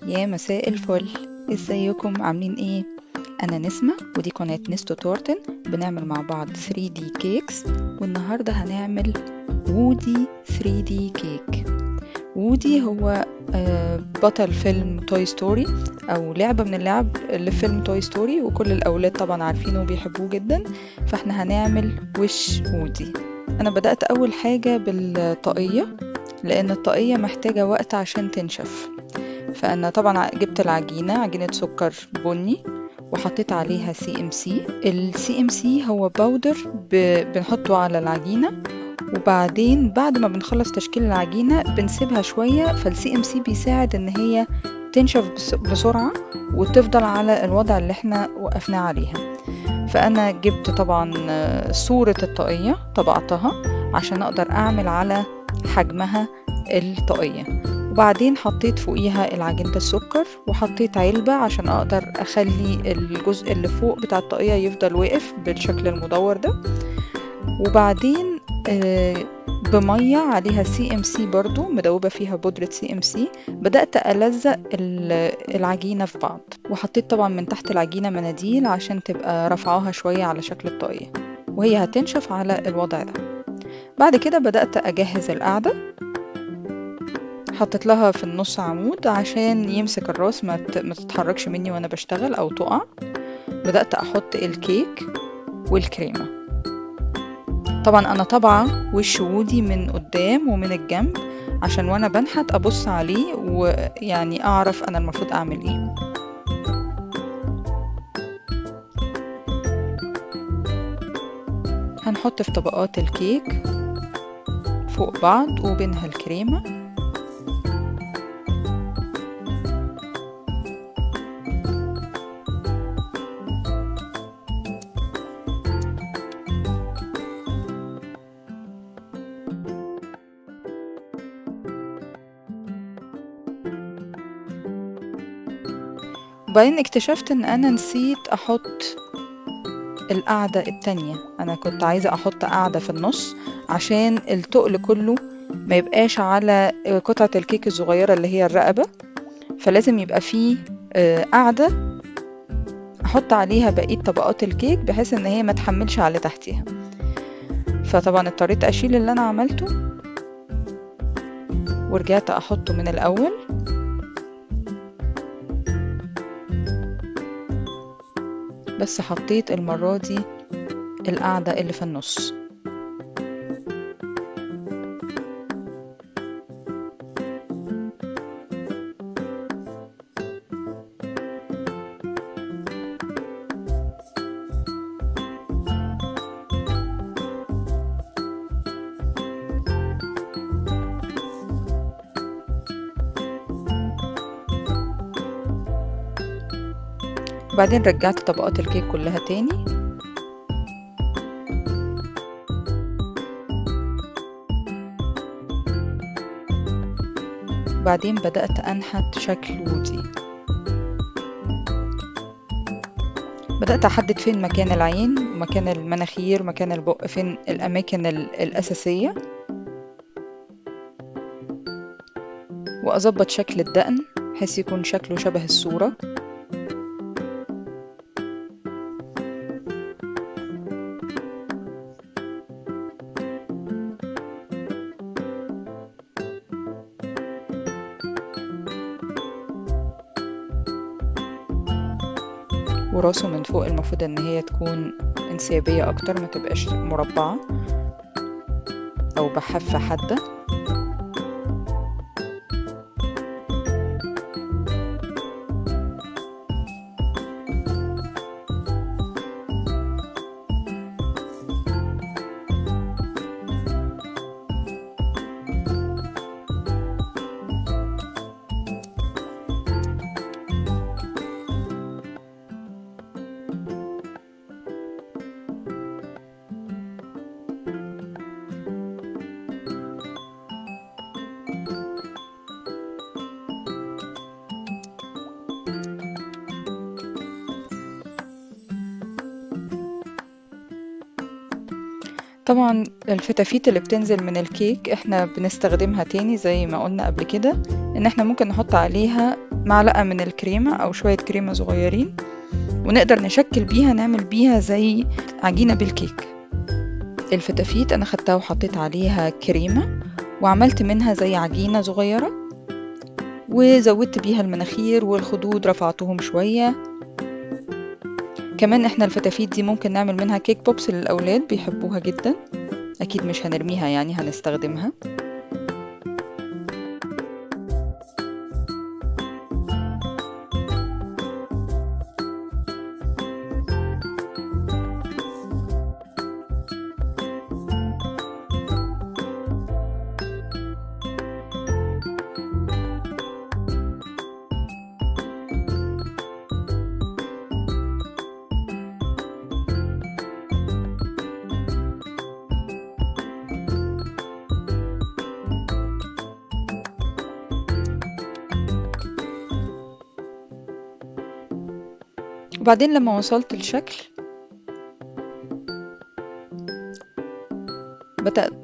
يا مساء الفل، ازيكم عاملين ايه؟ انا نسمة ودي قناة نستو تورتن. بنعمل مع بعض 3D كيكس، والنهاردة هنعمل وودي 3D كيك. وودي هو بطل فيلم توي ستوري، او لعبة من اللعب اللي في فيلم توي ستوري، وكل الاولاد طبعا عارفينه وبيحبوه جدا. فاحنا هنعمل وش وودي. انا بدأت اول حاجة بالطاقية، لان الطاقية محتاجة وقت عشان تنشف. فأنا طبعا جبت عجينة سكر بني، وحطيت عليها CMC. ال CMC هو باودر بنحطه على العجينة، وبعدين بعد ما بنخلص تشكيل العجينة بنسيبها شوية. فال CMC بيساعد ان هي تنشف بسرعة وتفضل على الوضع اللي احنا وقفناه عليها. فأنا جبت طبعا صورة الطاقية طبعتها عشان أقدر أعمل على حجمها الطاقية، وبعدين حطيت فوقيها العجينة السكر، وحطيت علبة عشان أقدر أخلي الجزء اللي فوق بتاع الطاقية يفضل واقف بالشكل المدور ده. وبعدين بمية عليها CMC برضو مدوبة فيها بودرة CMC، بدأت ألزق العجينة في بعض، وحطيت طبعا من تحت العجينة مناديل عشان تبقى رفعوها شوية على شكل الطاقية، وهي هتنشف على الوضع ده. بعد كده بدأت أجهز القاعدة، حطيت لها في النص عمود عشان يمسك الراس ما تتحركش مني وانا بشتغل او تقع. بدأت احط الكيك والكريمة. طبعا انا طبعا وش وودي من قدام ومن الجنب عشان وانا بنحت ابص عليه ويعني اعرف انا المفروض اعمل ايه. هنحط في طبقات الكيك فوق بعض وبينها الكريمة، وبعدين اكتشفت ان انا نسيت احط القاعدة التانية. انا كنت عايزة احط قاعدة في النص عشان التقل كله ما يبقاش على قطعة الكيك الصغيرة اللي هي الرقبة، فلازم يبقى فيه قاعدة احط عليها بقية طبقات الكيك بحيث ان هي ما تحملش على تحتها. فطبعا اضطريت اشيل اللي انا عملته ورجعت احطه من الاول. بس حطيت المرة دي القاعدة اللي في النص. وبعدين رجعت طبقات الكيك كلها تاني، وبعدين بدأت أنحت شكل وودي. بدأت أحدد فين مكان العين ومكان المناخير ومكان البق، فين الأماكن الأساسية، وأظبط شكل الدقن بحيث يكون شكله شبه الصورة. وراسه من فوق المفروض ان هي تكون انسيابية اكتر، ما تبقاش مربعة او بحافة حادة. طبعا الفتافيت اللي بتنزل من الكيك احنا بنستخدمها تاني زي ما قلنا قبل كده، ان احنا ممكن نحط عليها معلقة من الكريمة او شوية كريمة صغيرين، ونقدر نشكل بيها نعمل بيها زي عجينة بالكيك. الفتافيت انا خدتها وحطيت عليها كريمة وعملت منها زي عجينة صغيرة، وزودت بيها المناخير والخدود رفعتهم شوية. كمان احنا الفتافيت دي ممكن نعمل منها كيك بوبس للأولاد بيحبوها جدا، أكيد مش هنرميها يعني هنستخدمها. وبعدين لما وصلت الشكل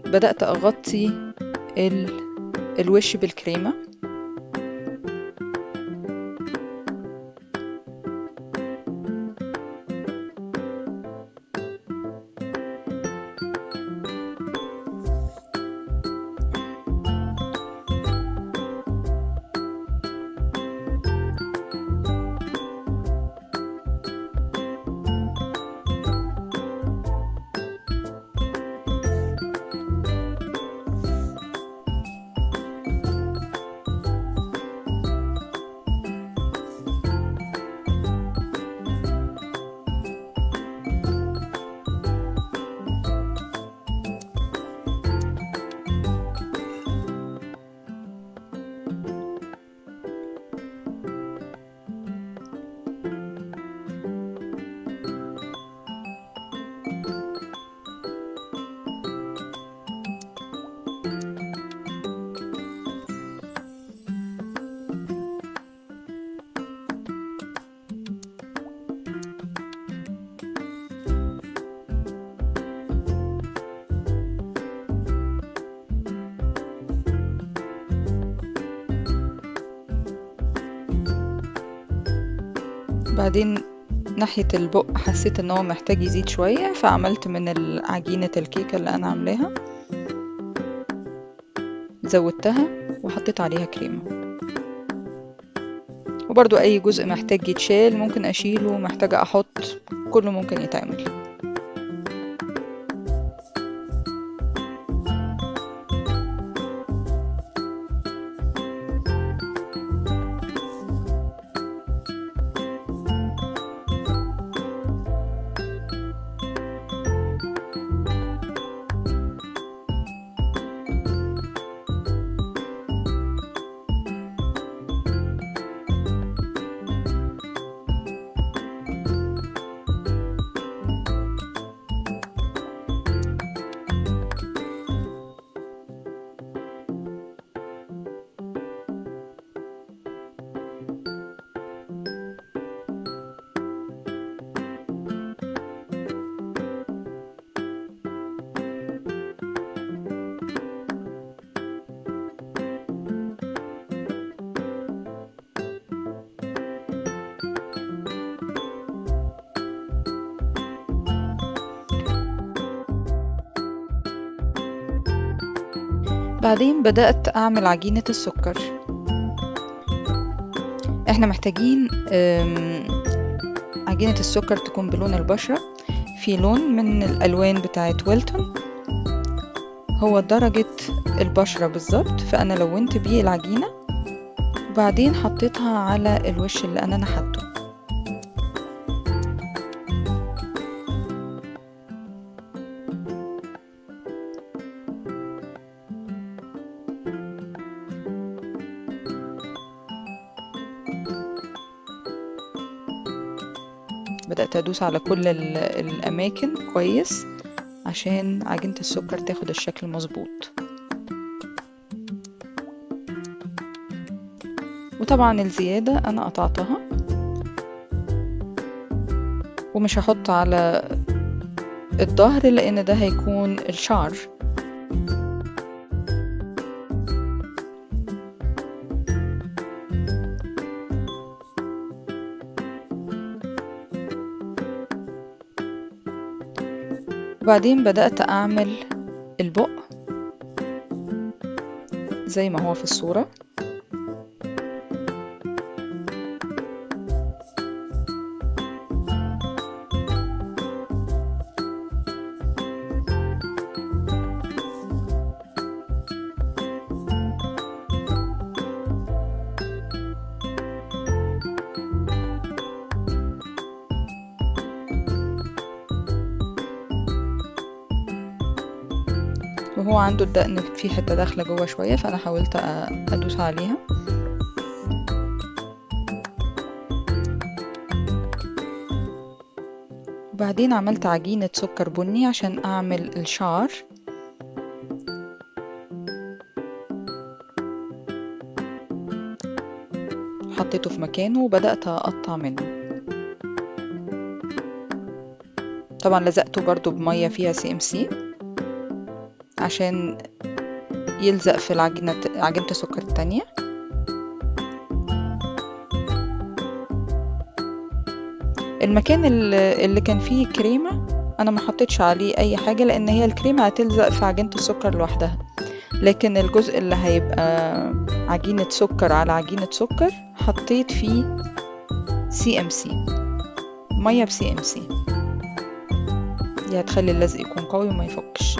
بدأت أغطي الوش بالكريمة. بعدين ناحية البق حسيت ان هو محتاج يزيد شوية، فعملت من عجينة الكيكة اللي انا عاملاها زودتها وحطيت عليها كريمة. وبرضو اي جزء محتاج يتشال ممكن اشيله، محتاجة احط، كله ممكن يتعمل. بعدين بدأت أعمل عجينة السكر. احنا محتاجين عجينة السكر تكون بلون البشرة، في لون من الألوان بتاعت ويلتون هو درجة البشرة بالظبط، فأنا لونت بيه العجينة وبعدين حطيتها على الوش اللي أنا نحته. بدأت أدوس على كل الأماكن كويس عشان عجينة السكر تاخد الشكل مظبوط. وطبعا الزيادة أنا قطعتها ومش هحط على الظهر لأن ده هيكون الشعر. وبعدين بدأت أعمل البق زي ما هو في الصورة. وهو عنده الدقن في حتة داخلة جوه شوية، فأنا حاولت أدوس عليها. وبعدين عملت عجينة سكر بني عشان أعمل الشعر. حطيته في مكانه وبدأت أقطع منه. طبعا لزقته برضو بمية فيها CMC عشان يلزق في عجينة السكر التانية. المكان اللي كان فيه كريمة أنا ما حطيتش عليه أي حاجة، لأن هي الكريمة هتلزق في عجينة السكر لوحدها، لكن الجزء اللي هيبقى عجينة سكر على عجينة سكر حطيت فيه CMC، مية CMC، دي هتخلي اللزق يكون قوي وما يفكش.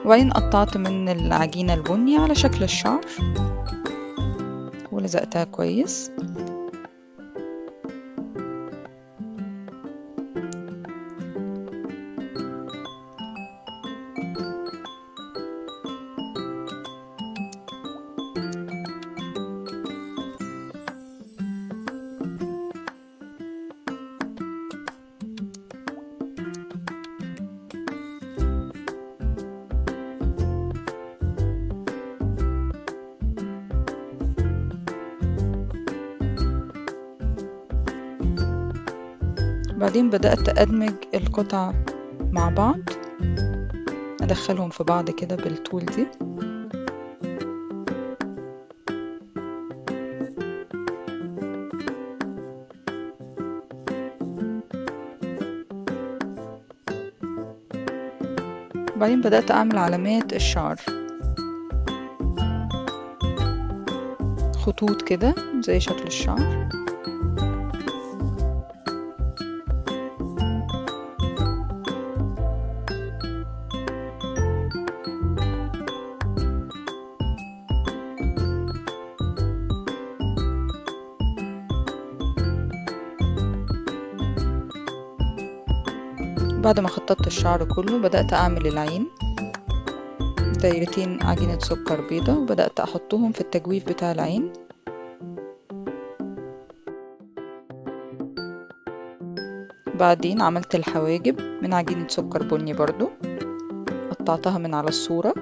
وبعدين قطعت من العجينة البني على شكل الشعر ولزقتها كويس. بعدين بدأت أدمج القطع مع بعض، أدخلهم في بعض كده بالطول دي. بعدين بدأت أعمل علامات الشعر، خطوط كده زي شكل الشعر. بعد ما خططت الشعر كله بدأت أعمل العين، دايرتين عجينة سكر بيضة، وبدأت أحطهم في التجويف بتاع العين. بعدين عملت الحواجب من عجينة سكر بني برضو، قطعتها من على الصورة.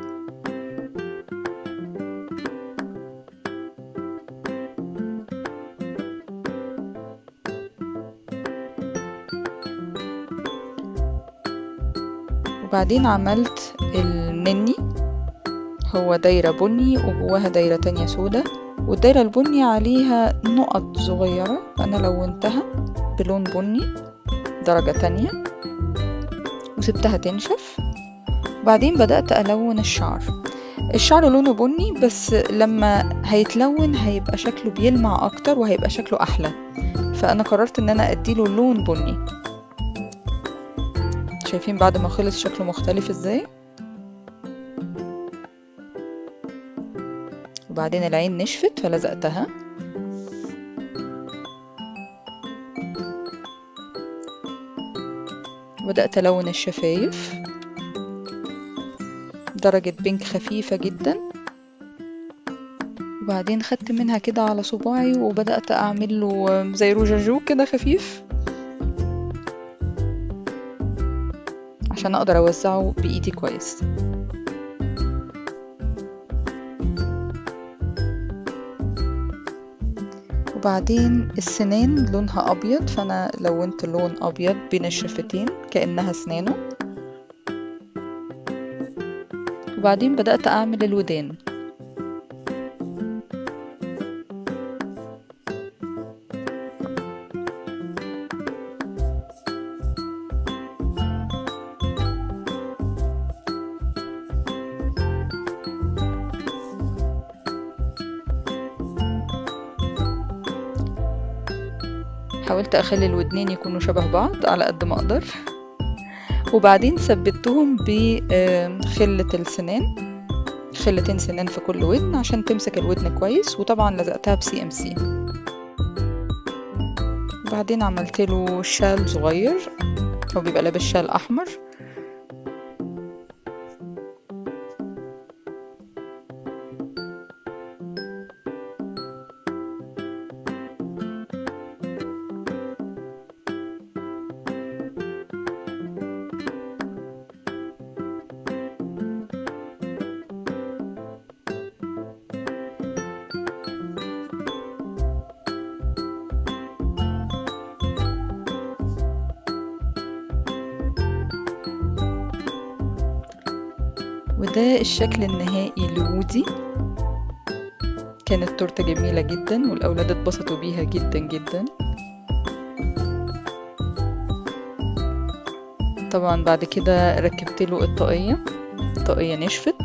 وبعدين عملت المني، هو دايرة بني وجواها دايرة تانية سودة، والدايرة البني عليها نقط صغيرة، أنا لونتها بلون بني درجة تانية وسبتها تنشف. بعدين بدأت ألون الشعر لونه بني، بس لما هيتلون هيبقى شكله بيلمع أكتر وهيبقى شكله أحلى، فأنا قررت إن أنا أديله لون بني. شايفين بعد ما خلص شكله مختلف ازاي؟ وبعدين العين نشفت فلزقتها. بدأت ألون الشفايف درجة بينك خفيفة جدا، وبعدين خدت منها كده على صباعي وبدأت أعمل له زي روجاجو كده خفيف عشان أقدر أوزعه بإيدي كويس. وبعدين السنان لونها ابيض، فانا لونت لون ابيض بين الشفتين كأنها اسنانه. وبعدين بدأت اعمل الودان. حاولت اخلي الودنين يكونوا شبه بعض على قد ما اقدر، وبعدين ثبتهم بخلة السنان، خلتين سنان في كل ودن عشان تمسك الودن كويس، وطبعا لزقتها بCMC. وبعدين عملت له شال صغير، هو بيبقى لابس شال احمر. وده الشكل النهائي لوودي. كانت تورتة جميلة جدا والأولاد اتبسطوا بيها جدا جدا. طبعا بعد كده ركبت له الطاقية نشفت،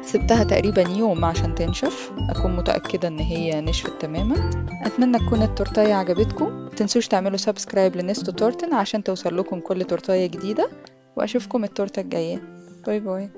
سبتها تقريبا يوم عشان تنشف، أكون متأكدة إن هي نشفت تماما. أتمنى تكون التورتاية عجبتكم. متنسوش تعملوا سبسكرايب لنستو تورتن عشان توصل لكم كل تورتاية جديدة، وأشوفكم التورتة الجاية. باي باي.